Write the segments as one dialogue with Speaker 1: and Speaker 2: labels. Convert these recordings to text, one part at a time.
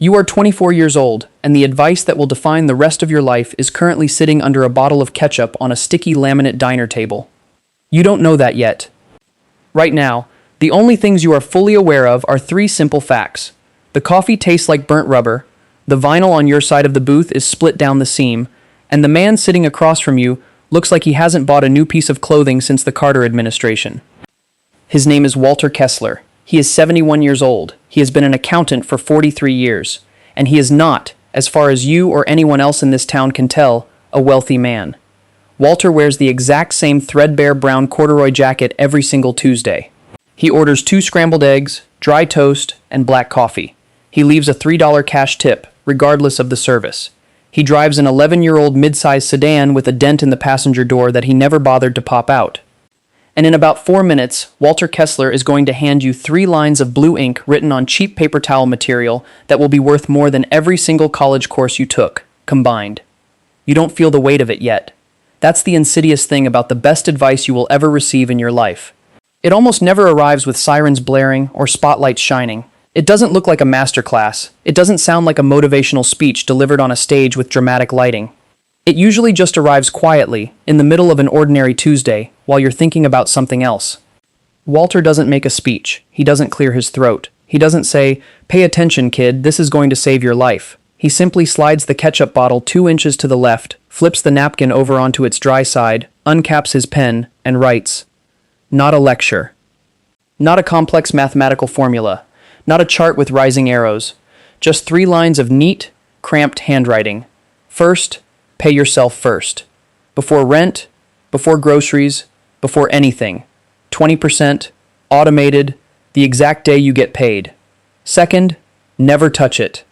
Speaker 1: You are 24 years old, and the advice that will define the rest of your life is currently sitting under a bottle of ketchup on a sticky laminate diner table. You don't know that yet. Right now, the only things you are fully aware of are three simple facts. The coffee tastes like burnt rubber, the vinyl on your side of the booth is split down the seam, and the man sitting across from you looks like he hasn't bought a new piece of clothing since the Carter administration. His name is Walter Kessler. He is 71 years old. He has been an accountant for 43 years. And he is not, as far as you or anyone else in this town can tell, a wealthy man. Walter wears the exact same threadbare brown corduroy jacket every single Tuesday. He orders 2 scrambled eggs, dry toast, and black coffee. He leaves a $3 cash tip, regardless of the service. He drives an 11-year-old mid-sized sedan with a dent in the passenger door that he never bothered to pop out. And in about 4 minutes, Walter Kessler is going to hand you 3 lines of blue ink written on cheap paper towel material that will be worth more than every single college course you took, combined. You don't feel the weight of it yet. That's the insidious thing about the best advice you will ever receive in your life. It almost never arrives with sirens blaring or spotlights shining. It doesn't look like a masterclass. It doesn't sound like a motivational speech delivered on a stage with dramatic lighting. It usually just arrives quietly, in the middle of an ordinary Tuesday, while you're thinking about something else. Walter doesn't make a speech. He doesn't clear his throat. He doesn't say, "Pay attention, kid, this is going to save your life." He simply slides the ketchup bottle 2 inches to the left, flips the napkin over onto its dry side, uncaps his pen, and writes, "Not a lecture. Not a complex mathematical formula. Not a chart with rising arrows. Just 3 lines of neat, cramped handwriting. First, pay yourself first. Before rent, before groceries, before anything. 20%, automated, the exact day you get paid. Second, never touch it.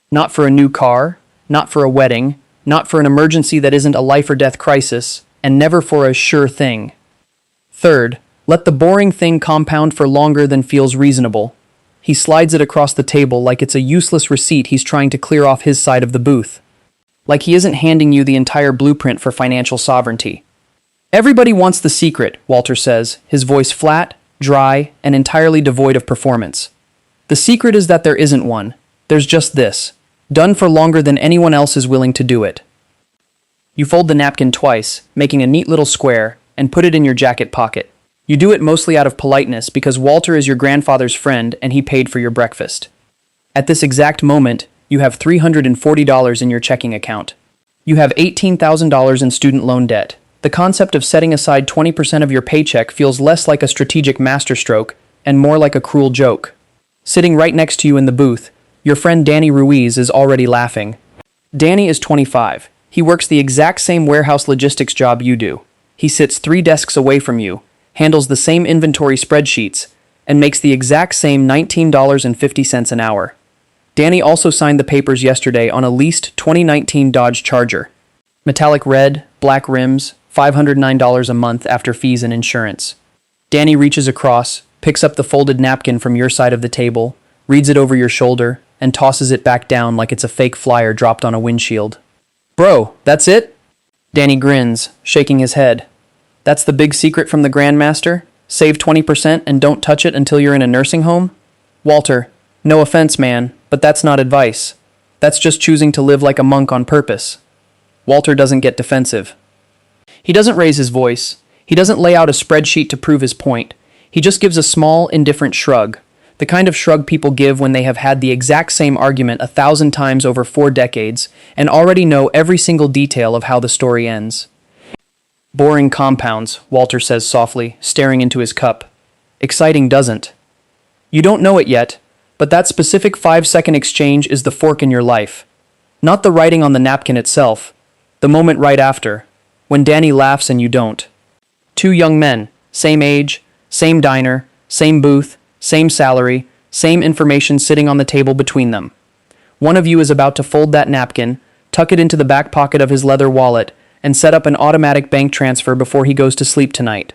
Speaker 1: Not for a new car, not for a wedding, not for an emergency that isn't a life or death crisis, and never for a sure thing. Third, let the boring thing compound for longer than feels reasonable. He slides it across the table like it's a useless receipt he's trying to clear off his side of the booth. Like he isn't handing you the entire blueprint for financial sovereignty. Everybody wants the secret, Walter says, his voice flat, dry, and entirely devoid of performance. The secret is that there isn't one. There's just this, done for longer than anyone else is willing to do it. You fold the napkin twice, making a neat little square, and put it in your jacket pocket. You do it mostly out of politeness because Walter is your grandfather's friend and he paid for your breakfast. At this exact moment, you have $340 in your checking account. You have $18,000 in student loan debt. The concept of setting aside 20% of your paycheck feels less like a strategic masterstroke and more like a cruel joke. Sitting right next to you in the booth, your friend Danny Ruiz is already laughing. Danny is 25. He works the exact same warehouse logistics job you do. He sits 3 desks away from you, handles the same inventory spreadsheets, and makes the exact same $19.50 an hour. Danny also signed the papers yesterday on a leased 2019 Dodge Charger. Metallic red, black rims, $509 a month after fees and insurance. Danny reaches across, picks up the folded napkin from your side of the table, reads it over your shoulder, and tosses it back down like it's a fake flyer dropped on a windshield. "Bro, that's it?" Danny grins, shaking his head. "That's the big secret from the Grandmaster? Save 20% and don't touch it until you're in a nursing home?" "Walter, no offense, man, but that's not advice. That's just choosing to live like a monk on purpose." Walter doesn't get defensive. He doesn't raise his voice. He doesn't lay out a spreadsheet to prove his point. He just gives a small, indifferent shrug, the kind of shrug people give when they have had the exact same argument 1,000 times over 4 decades and already know every single detail of how the story ends. "Boring compounds," Walter says softly, staring into his cup. "Exciting doesn't. You don't know it yet, but that specific 5-second exchange is the fork in your life. Not the writing on the napkin itself, the moment right after, when Danny laughs and you don't. 2 young men, same age, same diner, same booth, same salary, same information sitting on the table between them. One of you is about to fold that napkin, tuck it into the back pocket of his leather wallet, and set up an automatic bank transfer before he goes to sleep tonight.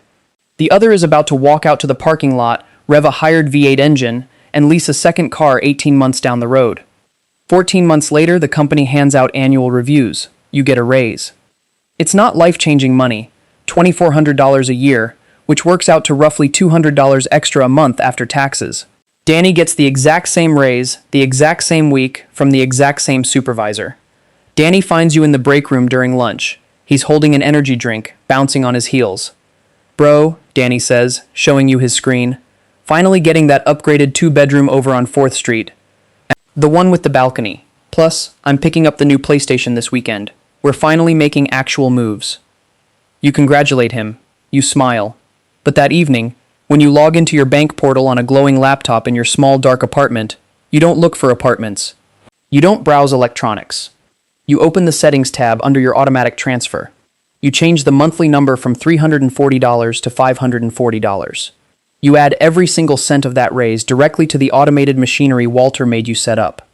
Speaker 1: The other is about to walk out to the parking lot, rev a hired V8 engine, and lease a second car 18 months down the road. 14 months later, the company hands out annual reviews. You get a raise. It's not life-changing money, $2,400 a year, which works out to roughly $200 extra a month after taxes. Danny gets the exact same raise, the exact same week, from the exact same supervisor. Danny finds you in the break room during lunch. He's holding an energy drink, bouncing on his heels. Bro, Danny says, showing you his screen. Finally getting that upgraded 2-bedroom over on 4th Street. The one with the balcony. Plus, I'm picking up the new PlayStation this weekend. We're finally making actual moves. You congratulate him. You smile. But that evening, when you log into your bank portal on a glowing laptop in your small dark apartment, you don't look for apartments. You don't browse electronics. You open the settings tab under your automatic transfer. You change the monthly number from $340 to $540. You add every single cent of that raise directly to the automated machinery Walter made you set up.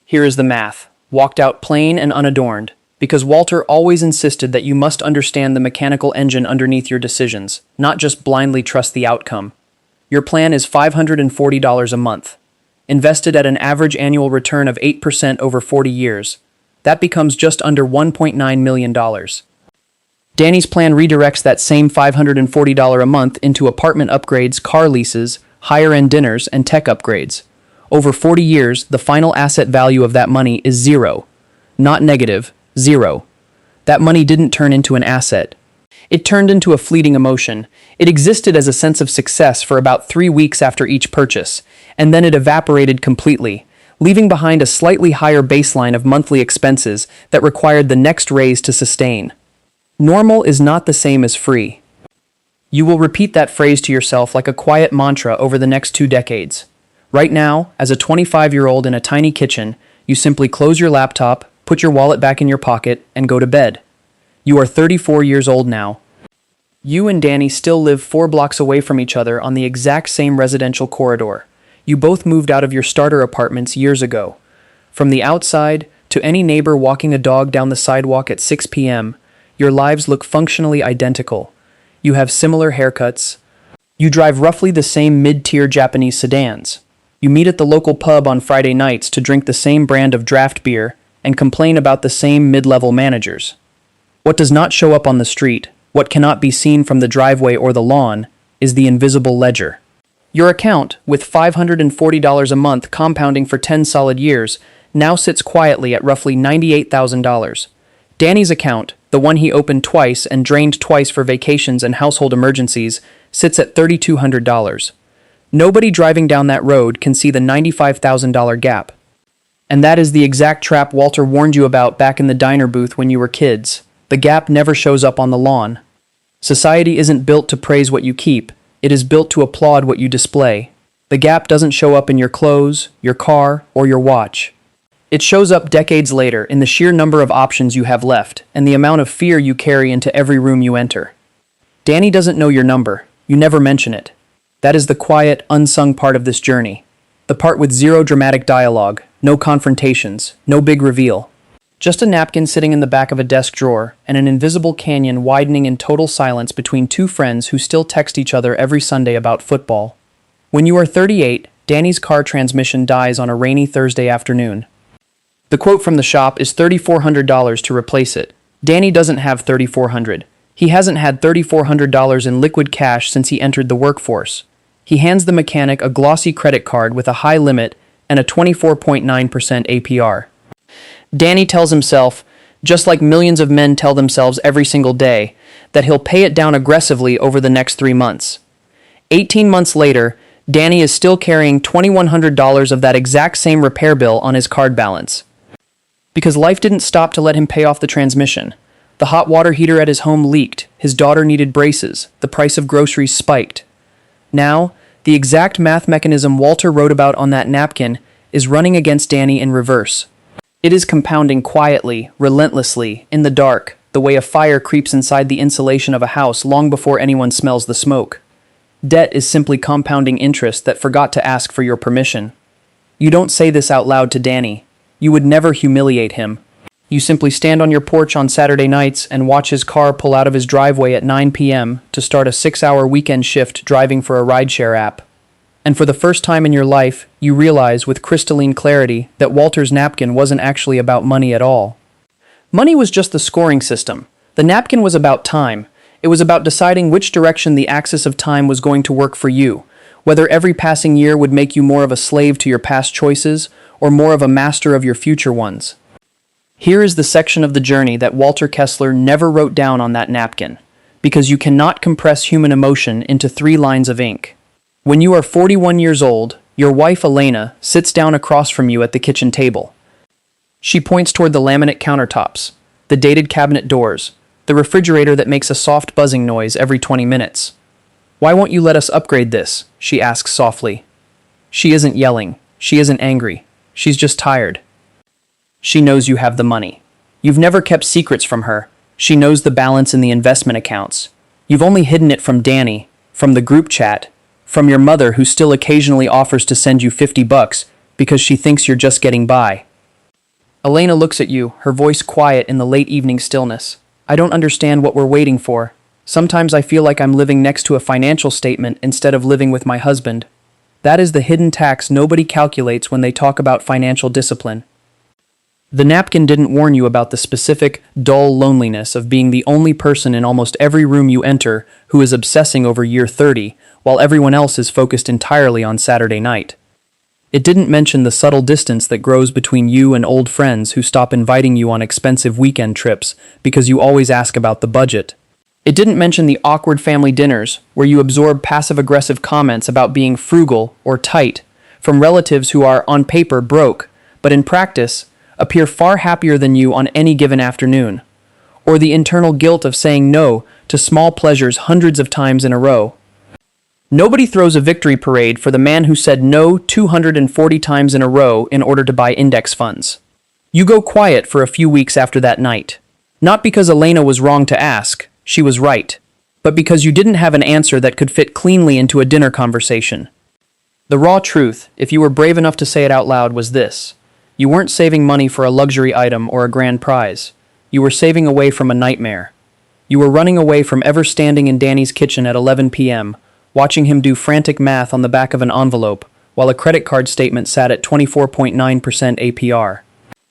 Speaker 1: Here is the math, walked out plain and unadorned, because Walter always insisted that you must understand the mechanical engine underneath your decisions, not just blindly trust the outcome. Your plan is $540 a month, invested at an average annual return of 8% over 40 years. That becomes just under $1.9 million. Danny's plan redirects that same $540 a month into apartment upgrades, car leases, higher-end dinners, and tech upgrades. Over 40 years, the final asset value of that money is zero. Not negative, zero. That money didn't turn into an asset. It turned into a fleeting emotion. It existed as a sense of success for about 3 weeks after each purchase, and then it evaporated completely, leaving behind a slightly higher baseline of monthly expenses that required the next raise to sustain. Normal is not the same as free. You will repeat that phrase to yourself like a quiet mantra over the next 2 decades. Right now, as a 25-year-old in a tiny kitchen, you simply close your laptop, put your wallet back in your pocket, and go to bed. You are 34 years old now. You and Danny still live 4 blocks away from each other on the exact same residential corridor. You both moved out of your starter apartments years ago. From the outside, to any neighbor walking a dog down the sidewalk at 6 p.m., your lives look functionally identical. You have similar haircuts. You drive roughly the same mid-tier Japanese sedans. You meet at the local pub on Friday nights to drink the same brand of draft beer and complain about the same mid-level managers. What does not show up on the street, what cannot be seen from the driveway or the lawn, is the invisible ledger. Your account, with $540 a month compounding for 10 solid years, now sits quietly at roughly $98,000. Danny's account, the one he opened twice and drained twice for vacations and household emergencies, sits at $3,200. Nobody driving down that road can see the $95,000 gap. And that is the exact trap Walter warned you about back in the diner booth when you were kids. The gap never shows up on the lawn. Society isn't built to praise what you keep. It is built to applaud what you display. The gap doesn't show up in your clothes, your car, or your watch. It shows up decades later in the sheer number of options you have left and the amount of fear you carry into every room you enter. Danny doesn't know your number. You never mention it. That is the quiet, unsung part of this journey. The part with zero dramatic dialogue, no confrontations, no big reveal. Just a napkin sitting in the back of a desk drawer and an invisible canyon widening in total silence between 2 friends who still text each other every Sunday about football. When you are 38, Danny's car transmission dies on a rainy Thursday afternoon. The quote from the shop is $3,400 to replace it. Danny doesn't have $3,400. He hasn't had $3,400 in liquid cash since he entered the workforce. He hands the mechanic a glossy credit card with a high limit and a 24.9% APR. Danny tells himself, just like millions of men tell themselves every single day, that he'll pay it down aggressively over the next 3 months. 18 months later, Danny is still carrying $2,100 of that exact same repair bill on his card balance. Because life didn't stop to let him pay off the transmission. The hot water heater at his home leaked, his daughter needed braces, the price of groceries spiked. Now, the exact math mechanism Walter wrote about on that napkin is running against Danny in reverse. It is compounding quietly, relentlessly, in the dark, the way a fire creeps inside the insulation of a house long before anyone smells the smoke. Debt is simply compounding interest that forgot to ask for your permission. You don't say this out loud to Danny. You would never humiliate him. You simply stand on your porch on Saturday nights and watch his car pull out of his driveway at 9 p.m. to start a 6-hour weekend shift driving for a rideshare app. And for the first time in your life, you realize with crystalline clarity that Walter's napkin wasn't actually about money at all. Money was just the scoring system. The napkin was about time. It was about deciding which direction the axis of time was going to work for you, Whether every passing year would make you more of a slave to your past choices or more of a master of your future ones. Here is the section of the journey that Walter Kessler never wrote down on that napkin, because you cannot compress human emotion into 3 lines of ink. When you are 41 years old, your wife Elena sits down across from you at the kitchen table. She points toward the laminate countertops, the dated cabinet doors, the refrigerator that makes a soft buzzing noise every 20 minutes. "Why won't you let us upgrade this?" she asks softly. She isn't yelling. She isn't angry. She's just tired. She knows you have the money. You've never kept secrets from her. She knows the balance in the investment accounts. You've only hidden it from Danny, from the group chat, from your mother who still occasionally offers to send you $50 because she thinks you're just getting by. Elena looks at you, her voice quiet in the late evening stillness. "I don't understand what we're waiting for. Sometimes I feel like I'm living next to a financial statement instead of living with my husband. That is the hidden tax nobody calculates when they talk about financial discipline." The napkin didn't warn you about the specific, dull loneliness of being the only person in almost every room you enter who is obsessing over year 30, while everyone else is focused entirely on Saturday night. It didn't mention the subtle distance that grows between you and old friends who stop inviting you on expensive weekend trips because you always ask about the budget. It didn't mention the awkward family dinners where you absorb passive-aggressive comments about being frugal or tight from relatives who are, on paper, broke, but in practice, appear far happier than you on any given afternoon, or the internal guilt of saying no to small pleasures hundreds of times in a row. Nobody throws a victory parade for the man who said no 240 times in a row in order to buy index funds. You go quiet for a few weeks after that night. Not because Elena was wrong to ask, she was right, but because you didn't have an answer that could fit cleanly into a dinner conversation. The raw truth, if you were brave enough to say it out loud, was this. You weren't saving money for a luxury item or a grand prize. You were saving away from a nightmare. You were running away from ever standing in Danny's kitchen at 11 p.m., watching him do frantic math on the back of an envelope, while a credit card statement sat at 24.9% APR.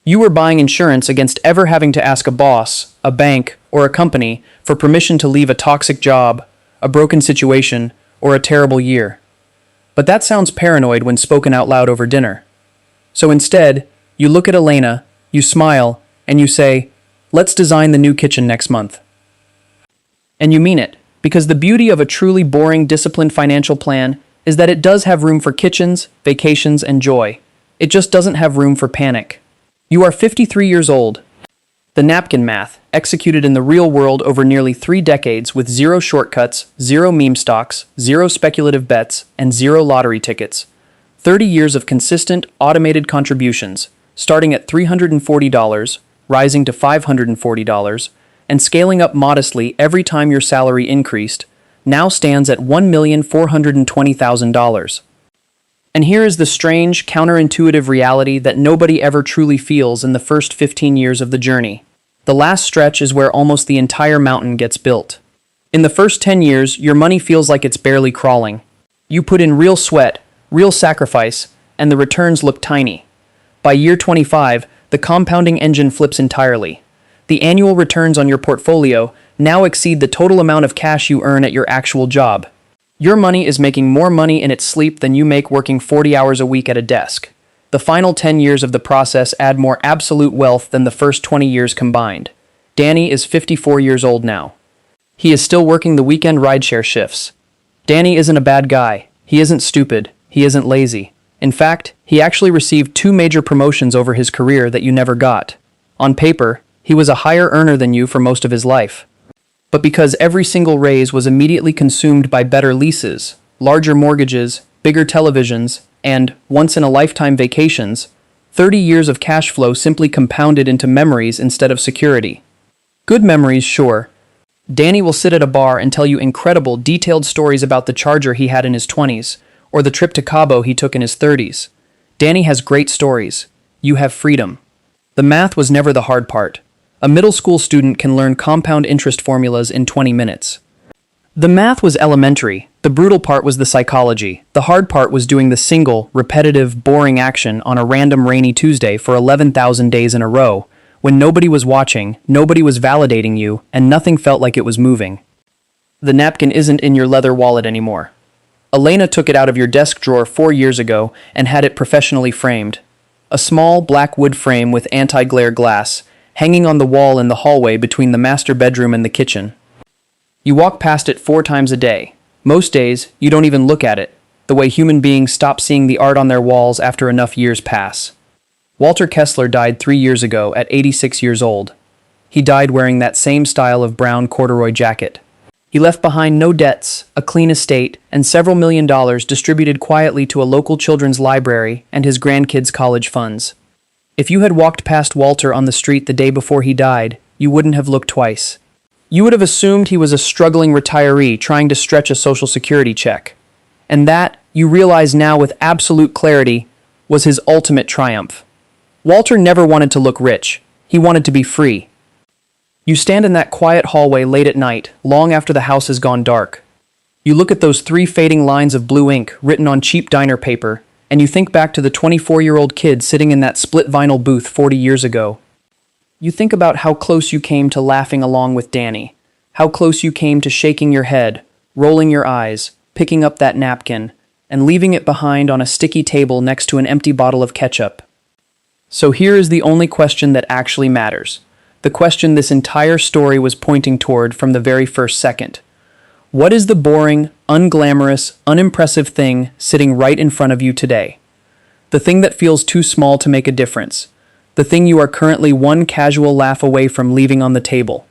Speaker 1: You were buying insurance against ever having to ask a boss, a bank, or a company for permission to leave a toxic job, a broken situation, or a terrible year. But that sounds paranoid when spoken out loud over dinner. So instead, you look at Elena, you smile, and you say, "Let's design the new kitchen next month." And you mean it, because the beauty of a truly boring, disciplined financial plan is that it does have room for kitchens, vacations, and joy. It just doesn't have room for panic. You are 53 years old. The napkin math, executed in the real world over nearly 3 decades with 0 shortcuts, 0 meme stocks, 0 speculative bets, and 0 lottery tickets. 30 years of consistent, automated contributions, starting at $340, rising to $540, and scaling up modestly every time your salary increased, now stands at $1,420,000. And here is the strange, counterintuitive reality that nobody ever truly feels in the first 15 years of the journey. The last stretch is where almost the entire mountain gets built. In the first 10 years, your money feels like it's barely crawling. You put in real sweat, real sacrifice, and the returns look tiny. By year 25, the compounding engine flips entirely. The annual returns on your portfolio now exceed the total amount of cash you earn at your actual job. Your money is making more money in its sleep than you make working 40 hours a week at a desk. The final 10 years of the process add more absolute wealth than the first 20 years combined. Danny is 54 years old now. He is still working the weekend rideshare shifts. Danny isn't a bad guy. He isn't stupid. He isn't lazy. In fact, he actually received 2 major promotions over his career that you never got. On paper, he was a higher earner than you for most of his life. But because every single raise was immediately consumed by better leases, larger mortgages, bigger televisions, and once-in-a-lifetime vacations, 30 years of cash flow simply compounded into memories instead of security. Good memories, sure. Danny will sit at a bar and tell you incredible, detailed stories about the Charger he had in his 20s, or the trip to Cabo he took in his 30s. Danny has great stories. You have freedom. The math was never the hard part. A middle school student can learn compound interest formulas in 20 minutes. The math was elementary. The brutal part was the psychology. The hard part was doing the single, repetitive, boring action on a random rainy Tuesday for 11,000 days in a row, when nobody was watching, nobody was validating you, and nothing felt like it was moving. The napkin isn't in your leather wallet anymore. Elena took it out of your desk drawer 4 years ago and had it professionally framed. A small, black wood frame with anti-glare glass, hanging on the wall in the hallway between the master bedroom and the kitchen. You walk past it 4 times a day. Most days, you don't even look at it, the way human beings stop seeing the art on their walls after enough years pass. Walter Kessler died 3 years ago at 86 years old. He died wearing that same style of brown corduroy jacket. He left behind no debts, a clean estate, and several $1 million distributed quietly to a local children's library and his grandkids' college funds. If you had walked past Walter on the street the day before he died, you wouldn't have looked twice. You would have assumed he was a struggling retiree trying to stretch a Social Security check. And that, you realize now with absolute clarity, was his ultimate triumph. Walter never wanted to look rich. He wanted to be free. You stand in that quiet hallway late at night, long after the house has gone dark. You look at those 3 fading lines of blue ink written on cheap diner paper, and you think back to the 24-year-old kid sitting in that split vinyl booth 40 years ago. You think about how close you came to laughing along with Danny, how close you came to shaking your head, rolling your eyes, picking up that napkin, and leaving it behind on a sticky table next to an empty bottle of ketchup. So here is the only question that actually matters. The question this entire story was pointing toward from the very first second. What is the boring, unglamorous, unimpressive thing sitting right in front of you today? The thing that feels too small to make a difference. The thing you are currently one casual laugh away from leaving on the table.